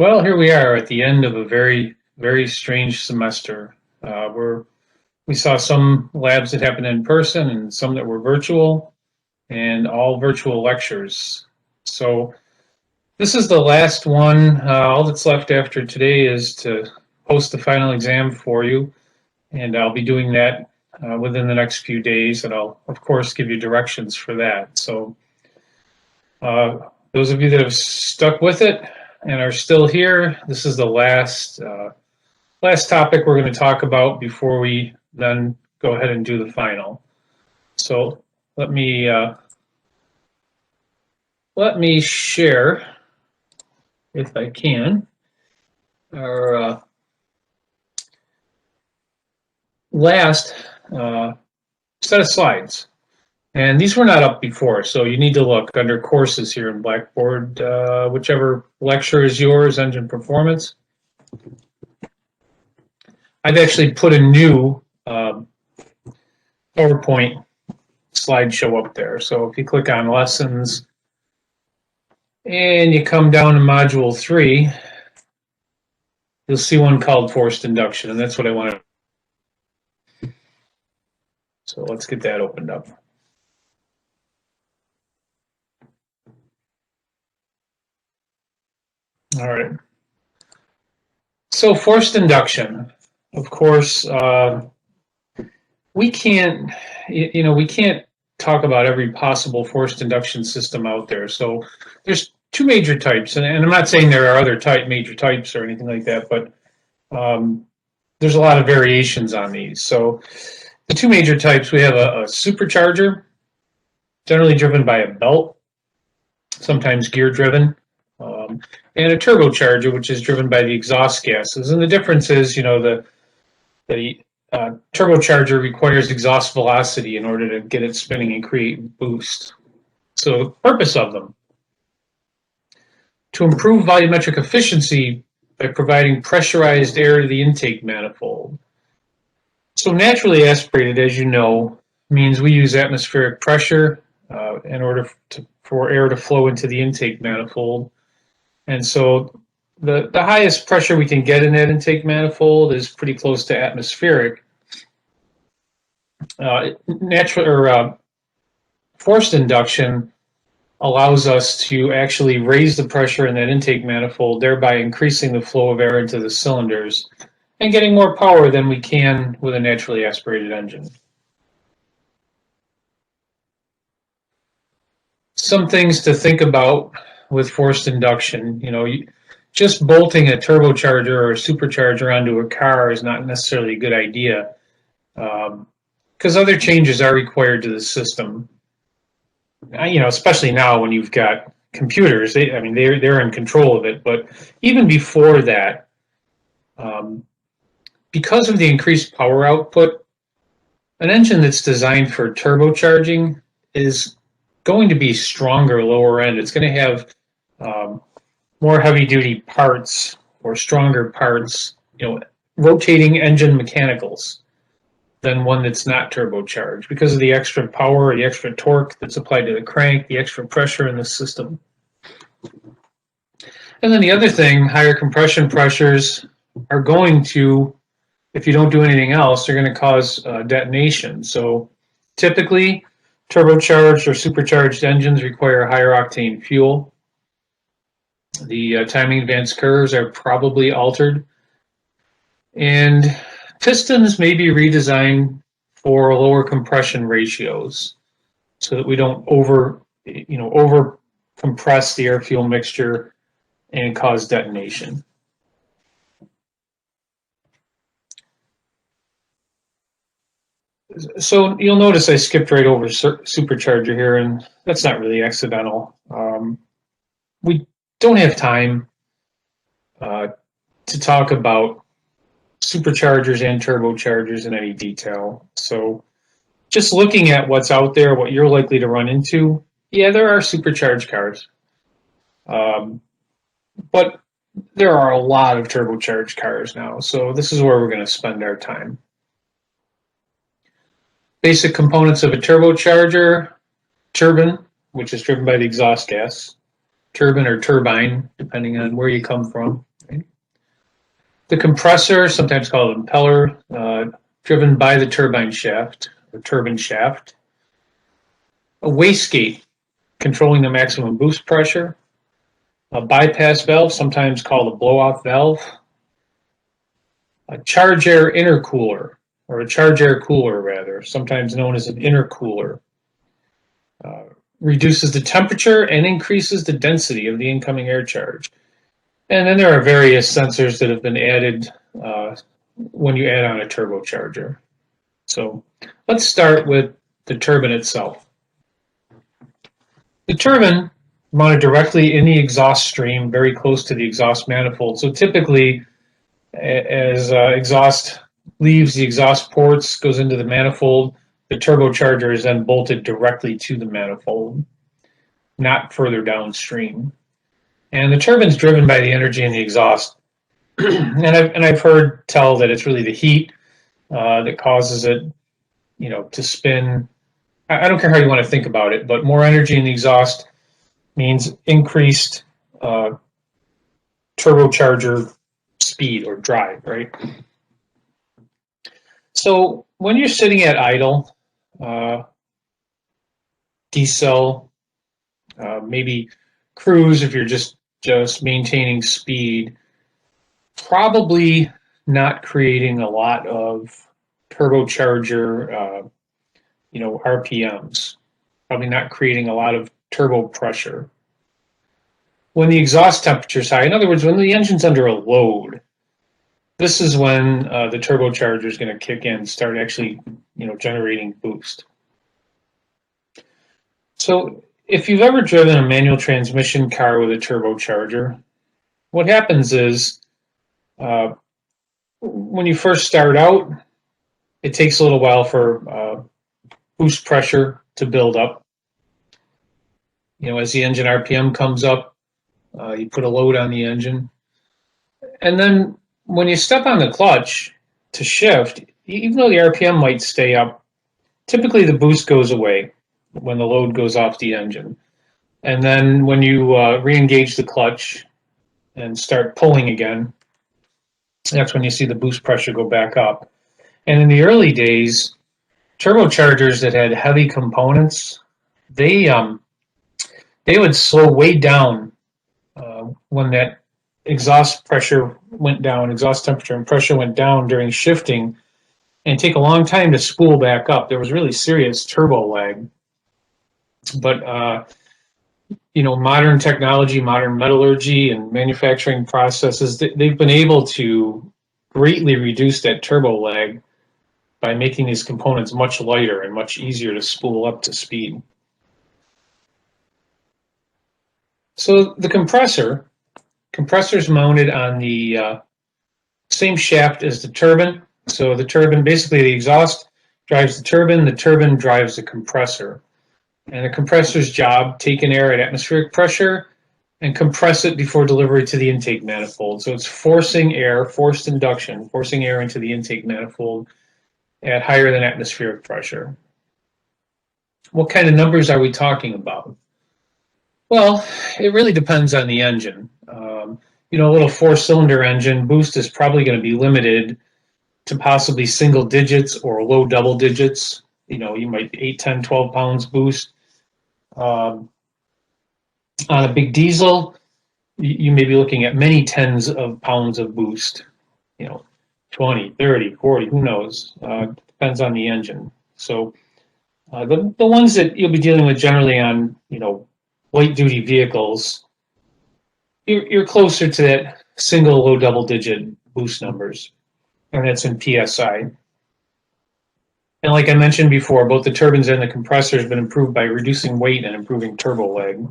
Well, here we are at the end of a very strange semester. We saw some labs that happened in person and some that were virtual, and all virtual lectures. So this is the last one. All that's left after today is to post the final exam for you, and I'll be doing that within the next few days, and I'll of course give you directions for that. So those of you that have stuck with it and are still here, this is the last topic we're going to talk about before we then go ahead and do the final. So let me share, if I can, our last set of slides. And these were not up before, so you need to look under courses here in Blackboard, whichever lecture is yours, Engine Performance. I've actually put a new PowerPoint slideshow up there. So if you click on Lessons and you come down to Module 3, you'll see one called Forced Induction, and that's what I wanted. So let's get that opened up. All right. So forced induction, of course, we can't talk about every possible forced induction system out there. So there's two major types, and I'm not saying there are other major types or anything like that, but there's a lot of variations on these. So the two major types, we have a supercharger, generally driven by a belt, sometimes gear driven, and a turbocharger, which is driven by the exhaust gases. And the difference is, the turbocharger requires exhaust velocity in order to get it spinning and create boost. So the purpose of them, to improve volumetric efficiency by providing pressurized air to the intake manifold. So naturally aspirated, as you know, means we use atmospheric pressure in order for air to flow into the intake manifold. And so the highest pressure we can get in that intake manifold is pretty close to atmospheric. Forced induction allows us to actually raise the pressure in that intake manifold, thereby increasing the flow of air into the cylinders and getting more power than we can with a naturally aspirated engine. Some things to think about with forced induction, just bolting a turbocharger or a supercharger onto a car is not necessarily a good idea, because other changes are required to the system. Especially now when you've got computers, they're in control of it. But even before that, because of the increased power output, an engine that's designed for turbocharging is going to be stronger lower end. It's going to have more heavy-duty parts or stronger parts, rotating engine mechanicals than one that's not turbocharged because of the extra power, the extra torque that's applied to the crank, the extra pressure in the system. And then the other thing, higher compression pressures are going to, if you don't do anything else, they're going to cause detonation. So typically, turbocharged or supercharged engines require higher octane fuel. The timing advance curves are probably altered. And pistons may be redesigned for lower compression ratios so that we don't over compress the air-fuel mixture and cause detonation. So you'll notice I skipped right over supercharger here, and that's not really accidental. We don't have time to talk about superchargers and turbochargers in any detail. So just looking at what's out there, what you're likely to run into, yeah, there are supercharged cars. But there are a lot of turbocharged cars now, so this is where we're going to spend our time. Basic components of a turbocharger: turbine, which is driven by the exhaust gas, turbine or turbine, depending on where you come from. The compressor, sometimes called an impeller, driven by the turbine shaft or turbine shaft. A wastegate, controlling the maximum boost pressure. A bypass valve, sometimes called a blow-off valve. A charge air intercooler, or a charge air cooler rather, sometimes known as an intercooler. Reduces the temperature and increases the density of the incoming air charge. And then there are various sensors that have been added when you add on a turbocharger. So let's start with the turbine itself. The turbine mounted directly in the exhaust stream, very close to the exhaust manifold. So typically, as exhaust leaves the exhaust ports, goes into the manifold, the turbocharger is then bolted directly to the manifold, not further downstream. And the turbine's driven by the energy in the exhaust. and I've heard tell that it's really the heat that causes it, to spin. I don't care how you want to think about it, but more energy in the exhaust means increased turbocharger speed or drive, right? So when you're sitting at idle, decel, maybe cruise if you're just maintaining speed, probably not creating a lot of turbocharger, RPMs, probably not creating a lot of turbo pressure. When the exhaust temperature is high, in other words, when the engine's under a load, this is when the turbocharger is going to kick in, start actually, generating boost. So if you've ever driven a manual transmission car with a turbocharger, what happens is when you first start out, it takes a little while for boost pressure to build up. As the engine RPM comes up, you put a load on the engine. And then when you step on the clutch to shift, even though the RPM might stay up, typically the boost goes away when the load goes off the engine. And then when you re-engage the clutch and start pulling again, that's when you see the boost pressure go back up. And in the early days, turbochargers that had heavy components, they would slow way down when that exhaust pressure went down, exhaust temperature and pressure went down during shifting, and take a long time to spool back up. There was really serious turbo lag. But modern technology, modern metallurgy, and manufacturing processes, they've been able to greatly reduce that turbo lag by making these components much lighter and much easier to spool up to speed. So the compressor's mounted on the same shaft as the turbine. So the turbine, basically the exhaust drives the turbine drives the compressor. And the compressor's job, take in air at atmospheric pressure and compress it before delivery to the intake manifold. So it's forcing air, forced induction, forcing air into the intake manifold at higher than atmospheric pressure. What kind of numbers are we talking about? Well, it really depends on the engine. A little four-cylinder engine, boost is probably going to be limited to possibly single digits or low double digits. You might 8, 10, 12 pounds boost. On a big diesel, you may be looking at many tens of pounds of boost, 20, 30, 40, who knows? Depends on the engine. So the ones that you'll be dealing with generally on, light duty vehicles, you're closer to that single low double digit boost numbers, and that's in PSI. And like I mentioned before, both the turbines and the compressor have been improved by reducing weight and improving turbo lag.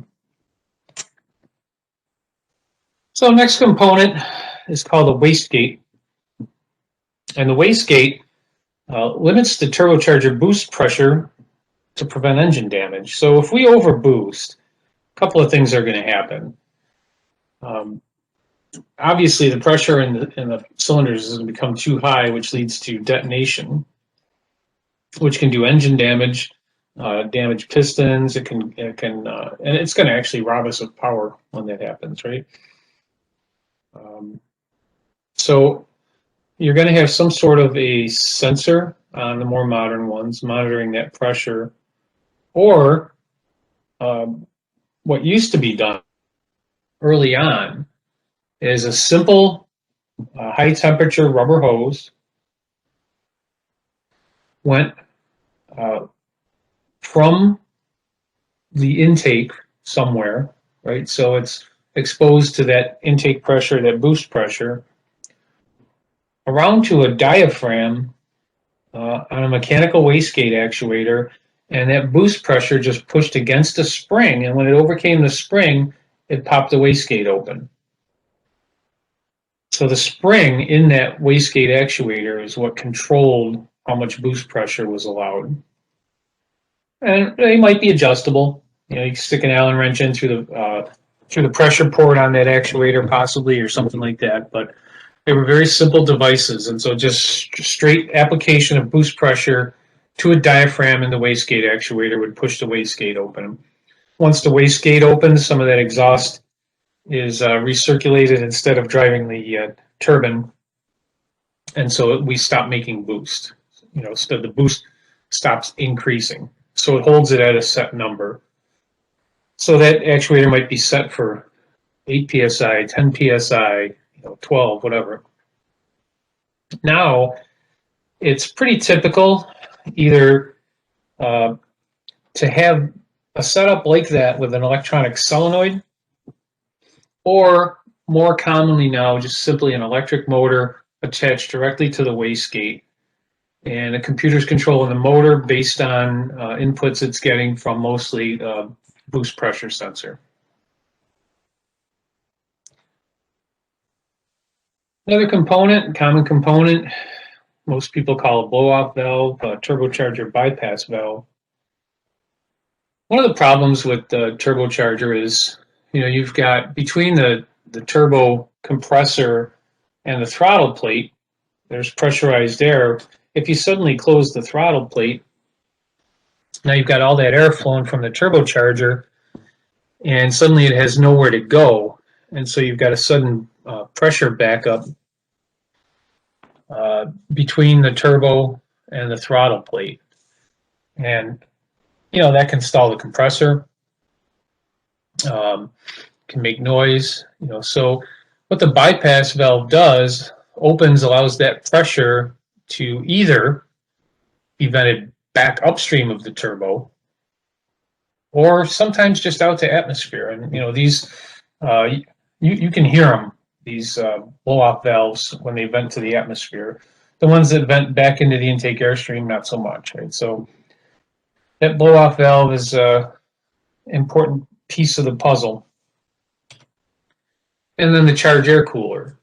So next component is called a wastegate. And the wastegate limits the turbocharger boost pressure to prevent engine damage. So if we overboost, a couple of things are going to happen. Obviously, the pressure in the cylinders is going to become too high, which leads to detonation, which can do engine damage, damage pistons. It can, and it's going to actually rob us of power when that happens, right? So you're going to have some sort of a sensor on the more modern ones monitoring that pressure, or what used to be done early on is a simple high temperature rubber hose went from the intake somewhere, right? So it's exposed to that intake pressure, that boost pressure, around to a diaphragm on a mechanical wastegate actuator, and that boost pressure just pushed against a spring, and when it overcame the spring, it popped the wastegate open. So the spring in that wastegate actuator is what controlled how much boost pressure was allowed. And they might be adjustable. You know, you can stick an Allen wrench in through the pressure port on that actuator, possibly, or something like that. But they were very simple devices, and so just straight application of boost pressure to a diaphragm in the wastegate actuator would push the wastegate open. Once the wastegate opens, some of that exhaust is recirculated instead of driving the turbine, and so we stop making boost. You know, so the boost stops increasing. So it holds it at a set number. So that actuator might be set for 8 psi, 10 psi, 12, whatever. Now, it's pretty typical either to have a setup like that with an electronic solenoid, or more commonly now, just simply an electric motor attached directly to the wastegate. And the computer's controlling the motor based on inputs it's getting from mostly boost pressure sensor. Another component, common component, most people call a blow-off valve, a turbocharger bypass valve. One of the problems with the turbocharger is, you've got between the turbo compressor and the throttle plate, there's pressurized air. If you suddenly close the throttle plate, now you've got all that air flowing from the turbocharger, and suddenly it has nowhere to go. And so you've got a sudden pressure backup between the turbo and the throttle plate. And, that can stall the compressor, can make noise, So what the bypass valve does, allows that pressure to either be vented back upstream of the turbo, or sometimes just out to atmosphere. And these you can hear them, these blow-off valves, when they vent to the atmosphere. The ones that vent back into the intake airstream, not so much, right? So that blow-off valve is an important piece of the puzzle. And then the charge air cooler.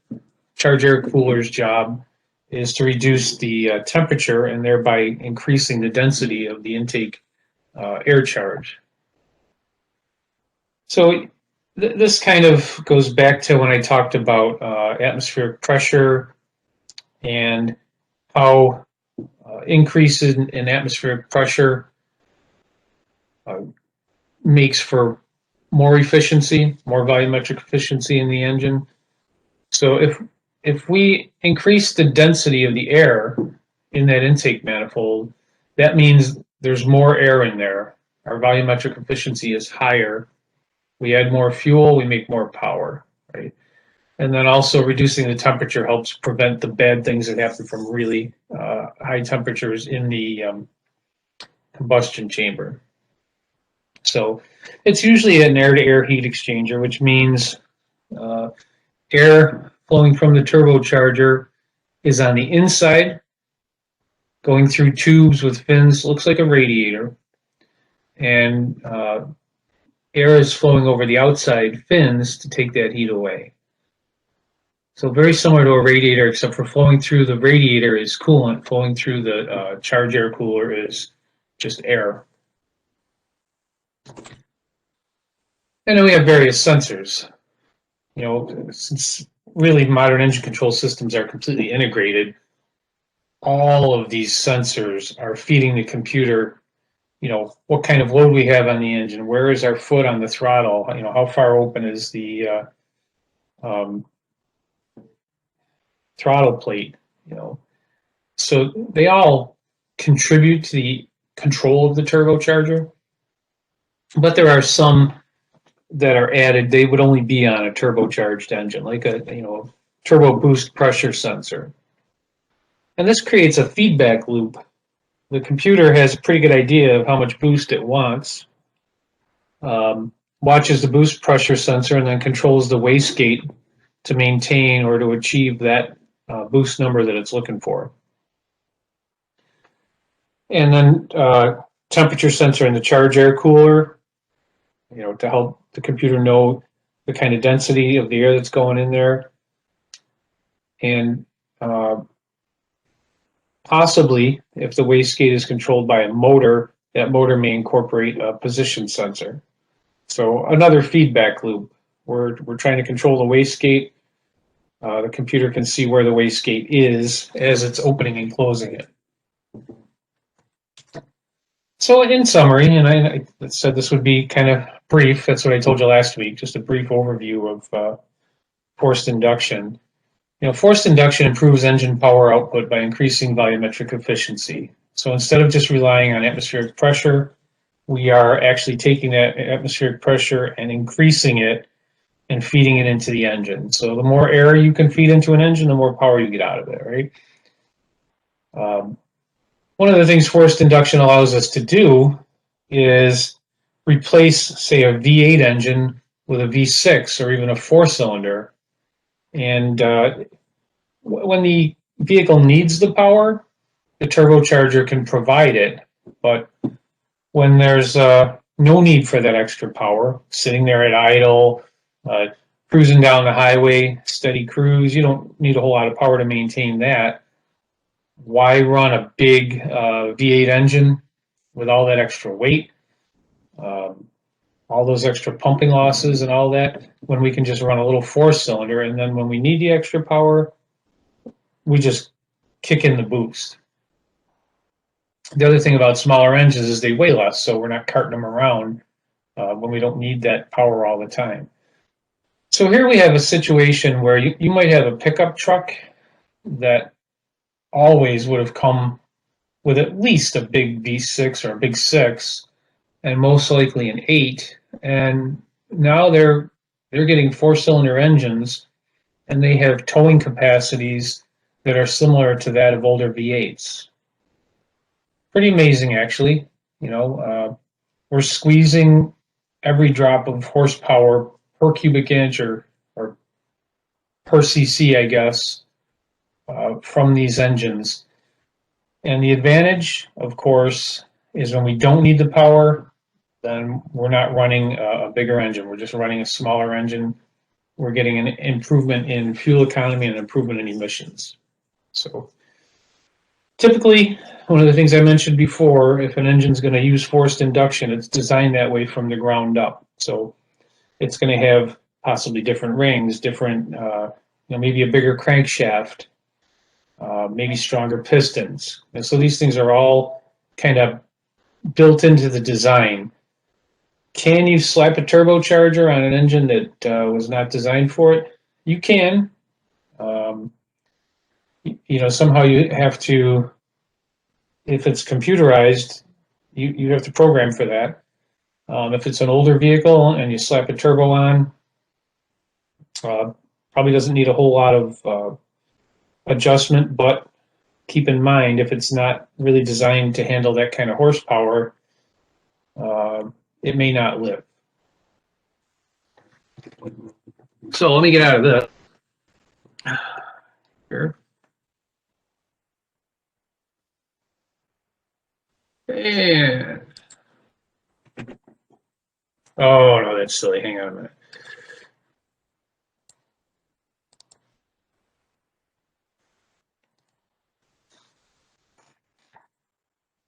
Charge air cooler's job is to reduce the temperature and thereby increasing the density of the intake air charge. So this kind of goes back to when I talked about atmospheric pressure and how increases in atmospheric pressure makes for more efficiency, more volumetric efficiency in the engine. So if we increase the density of the air in that intake manifold, that means there's more air in there. Our volumetric efficiency is higher. We add more fuel, we make more power, right? And then also reducing the temperature helps prevent the bad things that happen from really high temperatures in the combustion chamber. So it's usually an air-to-air heat exchanger, which means air flowing from the turbocharger is on the inside, going through tubes with fins, looks like a radiator, and air is flowing over the outside fins to take that heat away. So very similar to a radiator, except for flowing through the radiator is coolant, flowing through the charge air cooler is just air. And then we have various sensors. Since really modern engine control systems are completely integrated, all of these sensors are feeding the computer, what kind of load we have on the engine, where is our foot on the throttle, how far open is the throttle plate, you know. So they all contribute to the control of the turbocharger, but there are some that are added. They would only be on a turbocharged engine, like a turbo boost pressure sensor. And this creates a feedback loop. The computer has a pretty good idea of how much boost it wants, watches the boost pressure sensor, and then controls the wastegate to maintain or to achieve that boost number that it's looking for. And then temperature sensor in the charge air cooler, to help the computer know the kind of density of the air that's going in there. And possibly, if the wastegate is controlled by a motor, that motor may incorporate a position sensor. So another feedback loop. We're trying to control the wastegate. The computer can see where the wastegate is as it's opening and closing it. So in summary, and I said this would be kind of brief, that's what I told you last week, just a brief overview of forced induction. Forced induction improves engine power output by increasing volumetric efficiency. So instead of just relying on atmospheric pressure, we are actually taking that atmospheric pressure and increasing it and feeding it into the engine. So the more air you can feed into an engine, the more power you get out of it, right? One of the things forced induction allows us to do is replace, say, a V8 engine with a V6 or even a four-cylinder. And when the vehicle needs the power, the turbocharger can provide it. But when there's no need for that extra power, sitting there at idle, cruising down the highway, steady cruise, you don't need a whole lot of power to maintain that. Why run a big V8 engine with all that extra weight, all those extra pumping losses and all that, when we can just run a little four-cylinder, and then when we need the extra power, we just kick in the boost. The other thing about smaller engines is they weigh less, so we're not carting them around when we don't need that power all the time. So here we have a situation where you might have a pickup truck that always would have come with at least a big V6 or a big 6, and most likely an 8. And now they're getting four-cylinder engines, and they have towing capacities that are similar to that of older V8s. Pretty amazing, actually. We're squeezing every drop of horsepower per cubic inch or per cc, I guess, from these engines. And the advantage, of course, is when we don't need the power, then we're not running a bigger engine. We're just running a smaller engine. We're getting an improvement in fuel economy and an improvement in emissions. So typically, one of the things I mentioned before, if an engine's going to use forced induction, it's designed that way from the ground up. So it's going to have possibly different rings, different, maybe a bigger crankshaft, maybe stronger pistons. And so these things are all kind of built into the design. Can you slap a turbocharger on an engine that was not designed for it? You can. Somehow you have to, if it's computerized, you have to program for that. If it's an older vehicle and you slap a turbo on, probably doesn't need a whole lot of adjustment, but keep in mind, if it's not really designed to handle that kind of horsepower, it may not live. So let me get out of this. Here. And oh no, that's silly. Hang on a minute.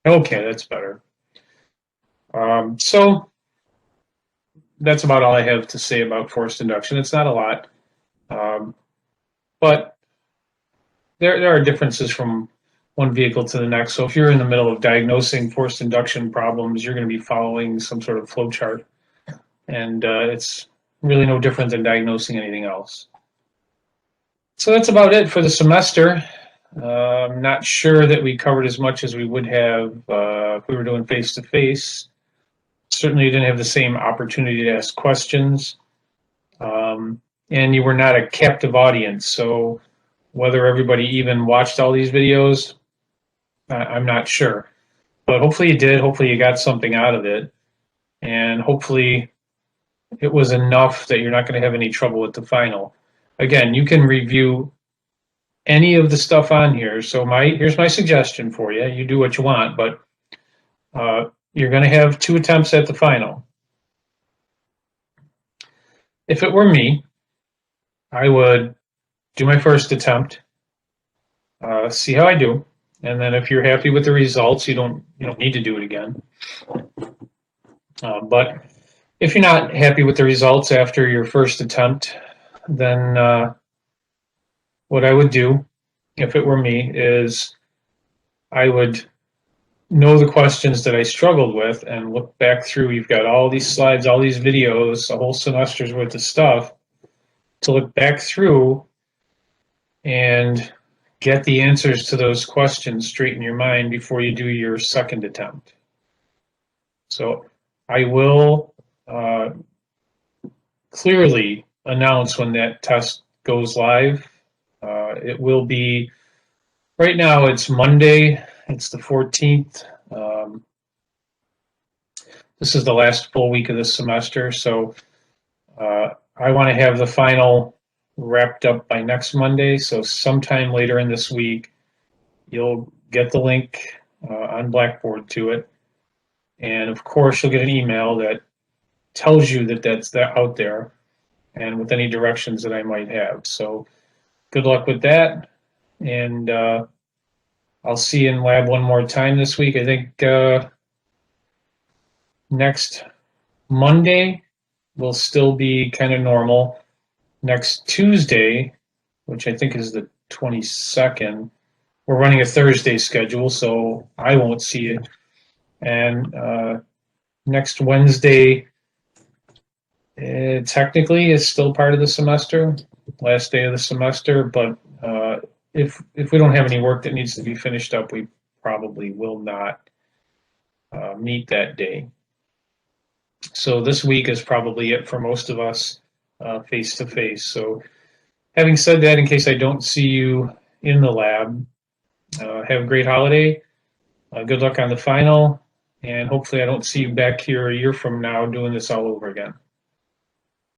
Okay, that's better. So that's about all I have to say about forced induction. It's not a lot, but there are differences from one vehicle to the next. So if you're in the middle of diagnosing forced induction problems, you're going to be following some sort of flow chart, and it's really no different than diagnosing anything else. So that's about it for the semester. I'm not sure that we covered as much as we would have if we were doing face-to-face. Certainly you didn't have the same opportunity to ask questions. And you were not a captive audience, so whether everybody even watched all these videos, I'm not sure. But hopefully you did. Hopefully you got something out of it. And hopefully it was enough that you're not going to have any trouble with the final. Again, you can review any of the stuff on here. So here's my suggestion for you. You do what you want, but you're going to have 2 attempts at the final. If it were me, I would do my first attempt, see how I do, and then if you're happy with the results, you don't need to do it again. But if you're not happy with the results after your first attempt, then what I would do, if it were me, is I would know the questions that I struggled with and look back through. You've got all these slides, all these videos, a whole semester's worth of stuff to look back through and get the answers to those questions straight in your mind before you do your second attempt. So I will clearly announce when that test goes live. It will be, right now it's Monday, it's the 14th. This is the last full week of this semester, so I want to have the final wrapped up by next Monday, so sometime later in this week, you'll get the link on Blackboard to it. And of course, you'll get an email that tells you that that's out there and with any directions that I might have. So good luck with that. And I'll see you in lab one more time this week. I think next Monday will still be kind of normal. Next Tuesday, which I think is the 22nd, we're running a Thursday schedule, so I won't see it. And next Wednesday, technically is still part of the semester, last day of the semester, but if we don't have any work that needs to be finished up, we probably will not meet that day. So this week is probably it for most of us face-to-face. So having said that, in case I don't see you in the lab, have a great holiday. Good luck on the final. And hopefully I don't see you back here a year from now doing this all over again.